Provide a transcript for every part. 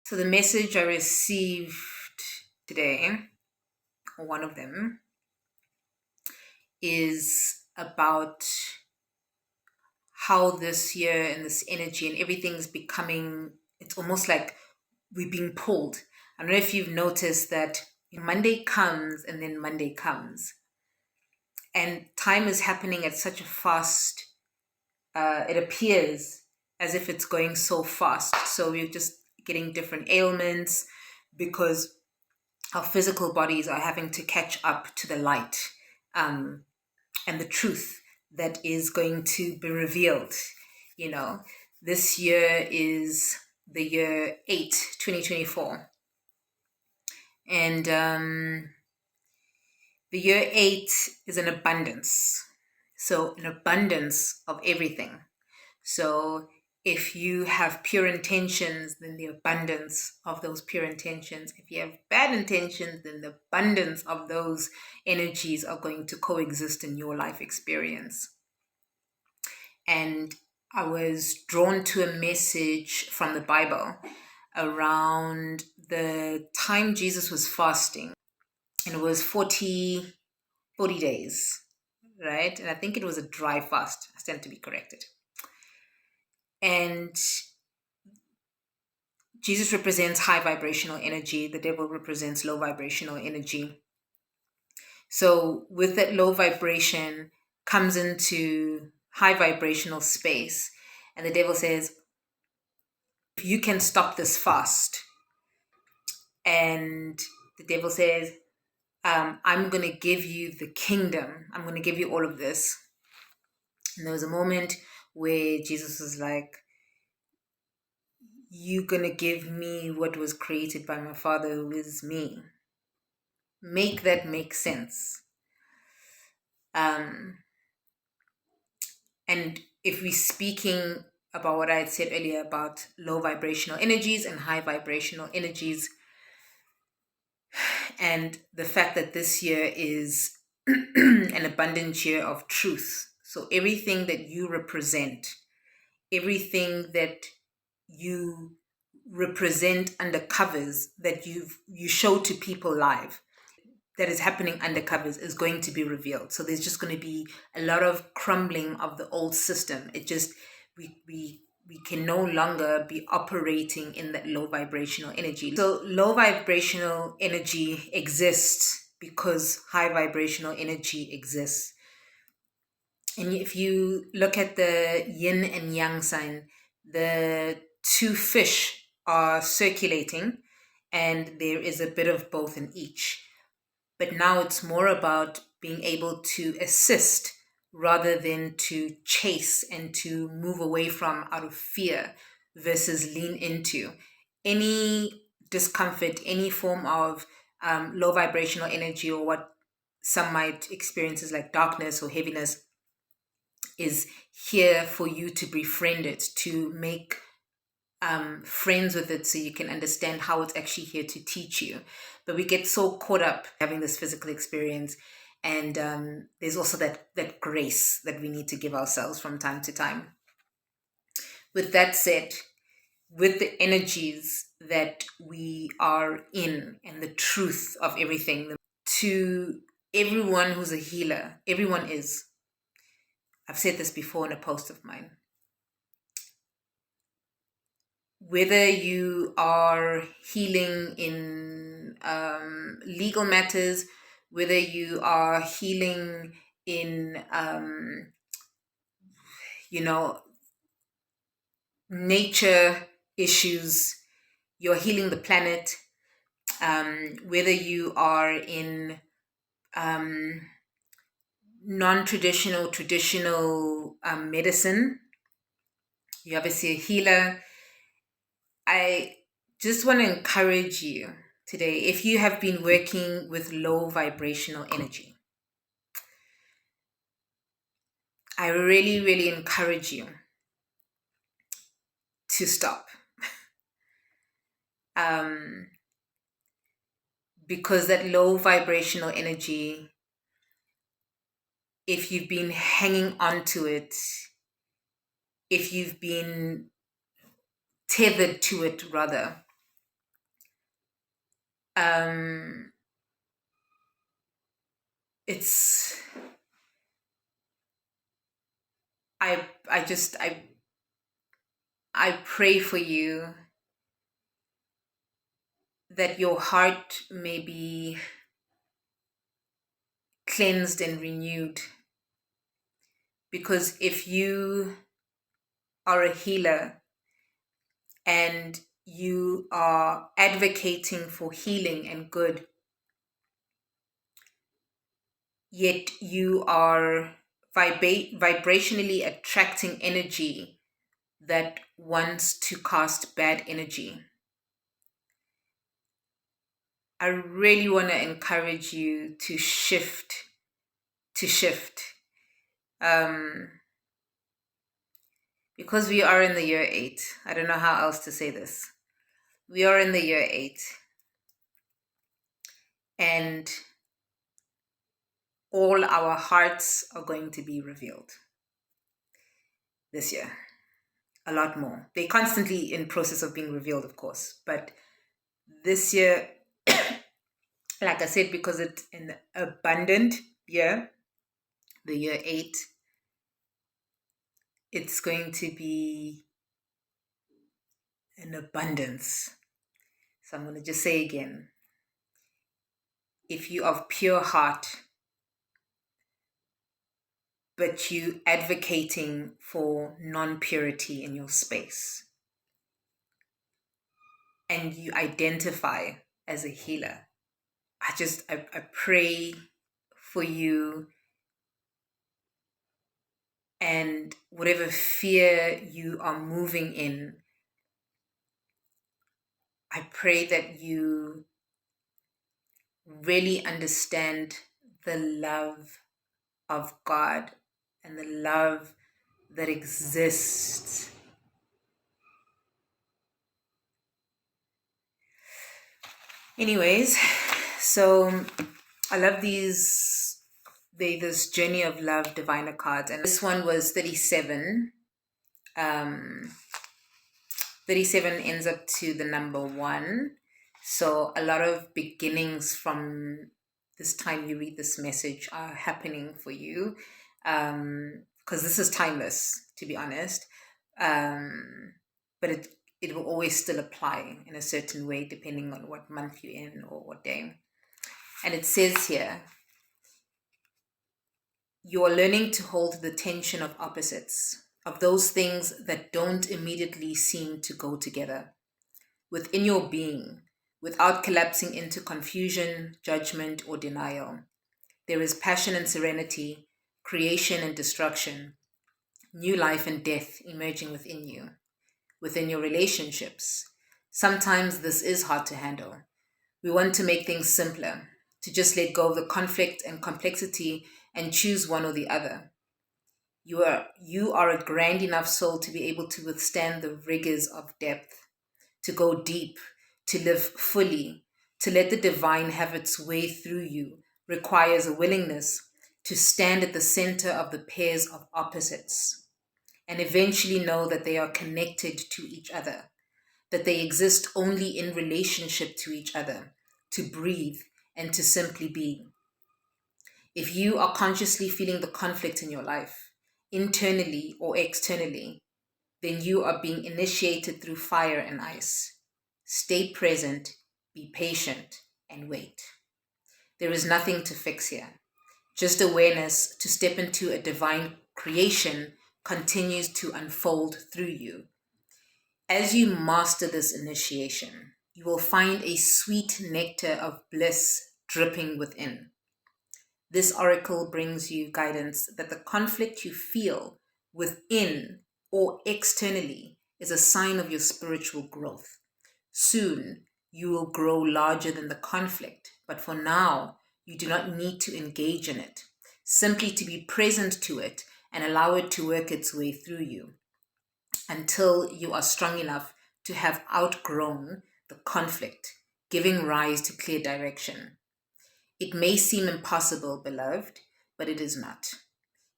So the message I received today, or one of them, is about how this year and this energy and everything's becoming, it's almost like we're being pulled. I don't know if you've noticed that Monday comes and then Monday comes, and time is happening at such a fast, it appears as if it's going so fast. So we're just getting different ailments because our physical bodies are having to catch up to the light, um, and the truth that is going to be revealed. You know, this year is the year 8, 2024. And the year 8 is an abundance. So, an abundance of everything. So, if you have pure intentions, then the abundance of those pure intentions. If you have bad intentions, then the abundance of those energies are going to coexist in your life experience. And I was drawn to a message from the Bible around the time Jesus was fasting, and it was 40 days, right? And I think it was a dry fast. I stand to be corrected. And Jesus represents high vibrational energy. The devil represents low vibrational energy. So with that low vibration comes into high vibrational space. And the devil says, if you can stop this fast. And the devil says, I'm going to give you the kingdom. I'm going to give you all of this. And there was a moment where Jesus was like, you're going to give me what was created by my Father, who is me. Make that make sense. And if we're speaking about what I had said earlier about low vibrational energies and high vibrational energies, and the fact that this year is an abundant year of truth. So everything that you represent, everything that you represent under covers that you show to people live, that is happening under covers, is going to be revealed. So there's just going to be a lot of crumbling of the old system. It just we can no longer be operating in that low vibrational energy. So low vibrational energy exists because high vibrational energy exists. And if you look at the yin and yang sign, the two fish are circulating, and there is a bit of both in each. But now it's more about being able to assist rather than to chase and to move away from out of fear versus lean into. Any discomfort, any form of low vibrational energy, or what some might experience as like darkness or heaviness, is here for you to befriend it, to make friends with it, so you can understand how it's actually here to teach you. But we get so caught up having this physical experience, and there's also that grace that we need to give ourselves from time to time. With that said, with the energies that we are in and the truth of everything, to everyone who's a healer, everyone is. I've said this before in a post of mine. Whether you are healing in legal matters, whether you are healing in, nature issues, you're healing the planet, whether you are in non-traditional, traditional medicine, you're obviously a healer. I just want to encourage you today, if you have been working with low vibrational energy, I really, really encourage you to stop. Because that low vibrational energy, if you've been hanging on to it, if you've been tethered to it rather, Um, it's I pray for you that your heart may be cleansed and renewed, because if you are a healer and you are advocating for healing and good, yet you are vibrationally attracting energy that wants to cast bad energy, I really want to encourage you to shift. Um, because we are in the year 8. I don't know how else to say this. We are in the year 8, and all our hearts are going to be revealed this year. A lot more. They're constantly in process of being revealed, of course, but this year, like I said, because it's an abundant year, the year 8, it's going to be an abundance. So I'm going to just say again, if you of pure heart, but you advocating for non-purity in your space, and you identify as a healer, I pray for you, and whatever fear you are moving in, I pray that you really understand the love of God and the love that exists. Anyways, so I love this journey of love diviner cards, and this one was 37. 37 ends up to the number 1. So a lot of beginnings from this time you read this message are happening for you, because this is timeless, to be honest. But it will always still apply in a certain way depending on what month you're in or what day. And it says here, you are learning to hold the tension of opposites, of those things that don't immediately seem to go together, within your being, without collapsing into confusion, judgment, or denial. There is passion and serenity, creation and destruction, new life and death emerging within you, within your relationships. Sometimes this is hard to handle. We want to make things simpler, to just let go of the conflict and complexity and choose one or the other. You are a grand enough soul to be able to withstand the rigors of depth, to go deep, to live fully, to let the divine have its way through you requires a willingness to stand at the center of the pairs of opposites and eventually know that they are connected to each other, that they exist only in relationship to each other, to breathe and to simply be. If you are consciously feeling the conflict in your life, internally or externally, then you are being initiated through fire and ice. Stay present, be patient, and wait. There is nothing to fix here. Just awareness to step into a divine creation continues to unfold through you. As you master this initiation, you will find a sweet nectar of bliss dripping within. This oracle brings you guidance that the conflict you feel within or externally is a sign of your spiritual growth. Soon, you will grow larger than the conflict, but for now, you do not need to engage in it, simply to be present to it and allow it to work its way through you until you are strong enough to have outgrown the conflict, giving rise to clear direction. It may seem impossible, beloved, but it is not.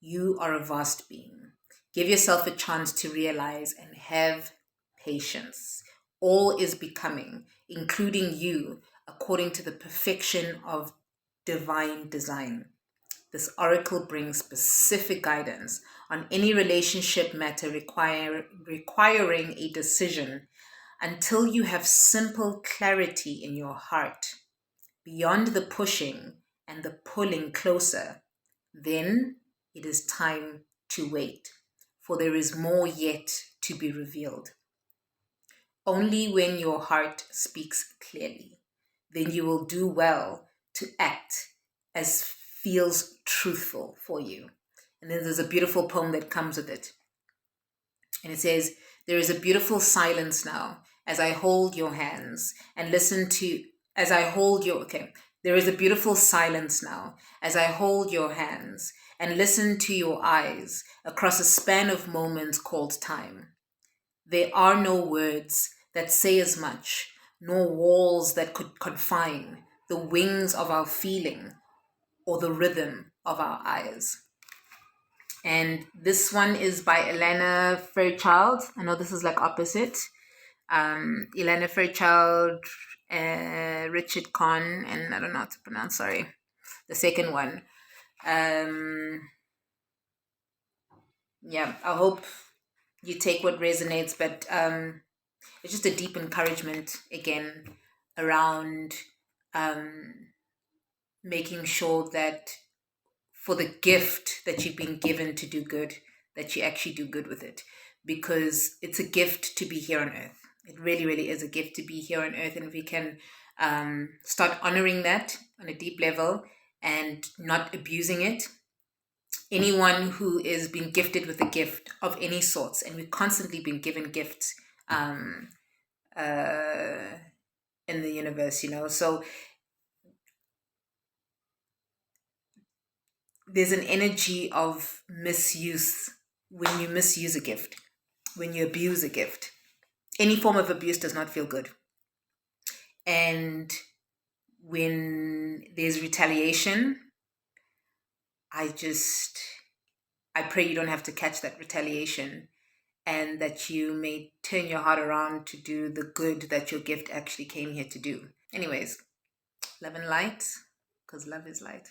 You are a vast being. Give yourself a chance to realize and have patience. All is becoming, including you, a according to the perfection of divine design. This oracle brings specific guidance on any relationship matter requiring a decision until you have simple clarity in your heart, beyond the pushing and the pulling closer. Then it is time to wait, for there is more yet to be revealed. Only when your heart speaks clearly, then you will do well to act as feels truthful for you. And then there's a beautiful poem that comes with it. And it says, there is a beautiful silence now as I hold your hands and listen to, as I hold your, okay. There is a beautiful silence now as I hold your hands and listen to your eyes across a span of moments called time. There are no words that say as much, nor walls that could confine the wings of our feeling or the rhythm of our eyes. And this one is by Elena Fairchild. I know this is like opposite. Elena Fairchild, Richard Kahn, and I don't know how to pronounce, sorry, the second one. Yeah, I hope you take what resonates, but it's just a deep encouragement again around making sure that for the gift that you've been given to do good, that you actually do good with it, because it's a gift to be here on earth. It really, really is a gift to be here on earth. And if we can start honoring that on a deep level and not abusing it, anyone who is being gifted with a gift of any sorts, and we've constantly been given gifts in the universe, so there's an energy of misuse when you misuse a gift, when you abuse a gift. Any form of abuse does not feel good. And when there's retaliation, I pray you don't have to catch that retaliation, and that you may turn your heart around to do the good that your gift actually came here to do. Anyways, love and light, because love is light.